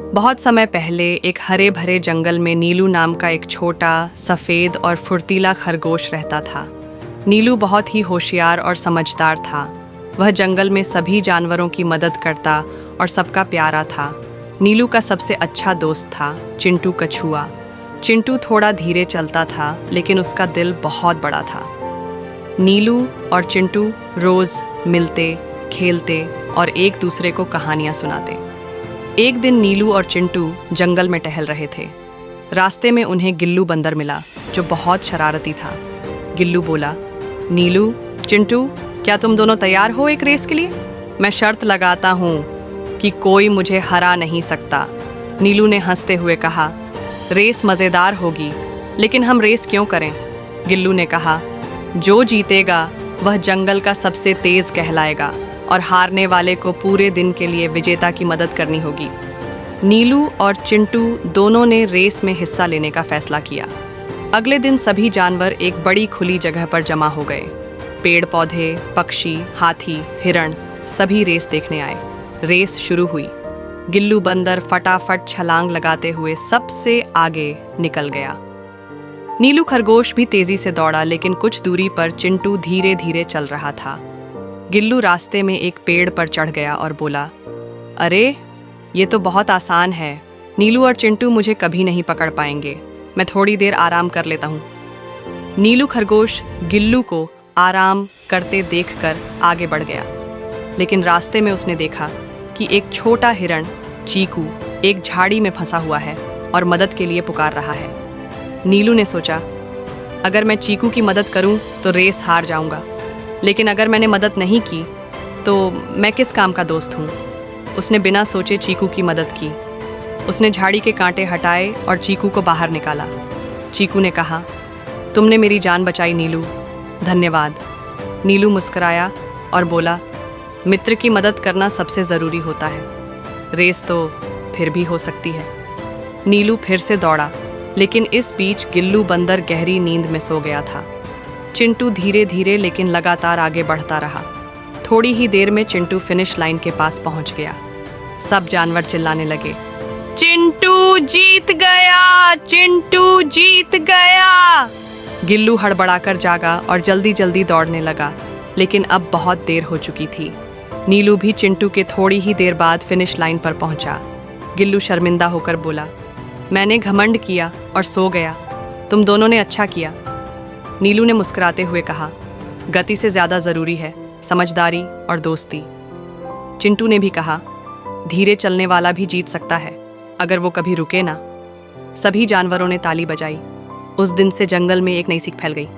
बहुत समय पहले एक हरे भरे जंगल में नीलू नाम का एक छोटा सफ़ेद और फुर्तीला खरगोश रहता था। नीलू बहुत ही होशियार और समझदार था। वह जंगल में सभी जानवरों की मदद करता और सबका प्यारा था। नीलू का सबसे अच्छा दोस्त था चिंटू कछुआ। चिंटू थोड़ा धीरे चलता था, लेकिन उसका दिल बहुत बड़ा था। नीलू और चिंटू रोज़ मिलते, खेलते और एक दूसरे को कहानियाँ सुनाते। एक दिन नीलू और चिंटू जंगल में टहल रहे थे। रास्ते में उन्हें गिल्लू बंदर मिला, जो बहुत शरारती था। गिल्लू बोला, नीलू, चिंटू, क्या तुम दोनों तैयार हो एक रेस के लिए? मैं शर्त लगाता हूँ कि कोई मुझे हरा नहीं सकता। नीलू ने हंसते हुए कहा, रेस मज़ेदार होगी, लेकिन हम रेस क्यों करें? गिल्लू ने कहा, जो जीतेगा वह जंगल का सबसे तेज़ कहलाएगा और हारने वाले को पूरे दिन के लिए विजेता की मदद करनी होगी। नीलू और चिंटू दोनों ने रेस में हिस्सा लेने का फैसला किया। अगले दिन सभी जानवर एक बड़ी खुली जगह पर जमा हो गए। पेड़ पौधे, पक्षी, हाथी, हिरण सभी रेस देखने आए। रेस शुरू हुई। गिल्लू बंदर फटाफट छलांग लगाते हुए सबसे आगे निकल गया। नीलू खरगोश भी तेजी से दौड़ा, लेकिन कुछ दूरी पर चिंटू धीरे धीरे चल रहा था। गिल्लू रास्ते में एक पेड़ पर चढ़ गया और बोला, अरे, ये तो बहुत आसान है। नीलू और चिंटू मुझे कभी नहीं पकड़ पाएंगे। मैं थोड़ी देर आराम कर लेता हूँ। नीलू खरगोश गिल्लू को आराम करते देखकर आगे बढ़ गया, लेकिन रास्ते में उसने देखा कि एक छोटा हिरण चीकू एक झाड़ी में फंसा हुआ है और मदद के लिए पुकार रहा है। नीलू ने सोचा, अगर मैं चीकू की मदद करूं तो रेस हार जाऊंगा, लेकिन अगर मैंने मदद नहीं की तो मैं किस काम का दोस्त हूँ। उसने बिना सोचे चीकू की मदद की। उसने झाड़ी के कांटे हटाए और चीकू को बाहर निकाला। चीकू ने कहा, तुमने मेरी जान बचाई नीलू, धन्यवाद। नीलू मुस्कुराया और बोला, मित्र की मदद करना सबसे ज़रूरी होता है। रेस तो फिर भी हो सकती है। नीलू फिर से दौड़ा, लेकिन इस बीच गिल्लू बंदर गहरी नींद में सो गया था। चिंटू धीरे धीरे लेकिन लगातार आगे बढ़ता रहा। थोड़ी ही देर में चिंटू फिनिश लाइन के पास पहुंच गया। सब जानवर चिल्लाने लगे, चिंटू जीत गया, चिंटू जीत गया। गिल्लू हड़बड़ाकर जागा और जल्दी जल्दी दौड़ने लगा, लेकिन अब बहुत देर हो चुकी थी। नीलू भी चिंटू के थोड़ी ही देर बाद फिनिश लाइन पर पहुंचा। गिल्लू शर्मिंदा होकर बोला, मैंने घमंड किया और सो गया। तुम दोनों ने अच्छा किया। नीलू ने मुस्कुराते हुए कहा, गति से ज़्यादा ज़रूरी है समझदारी और दोस्ती। चिंटू ने भी कहा, धीरे चलने वाला भी जीत सकता है अगर वो कभी रुके ना। सभी जानवरों ने ताली बजाई। उस दिन से जंगल में एक नई सीख फैल गई।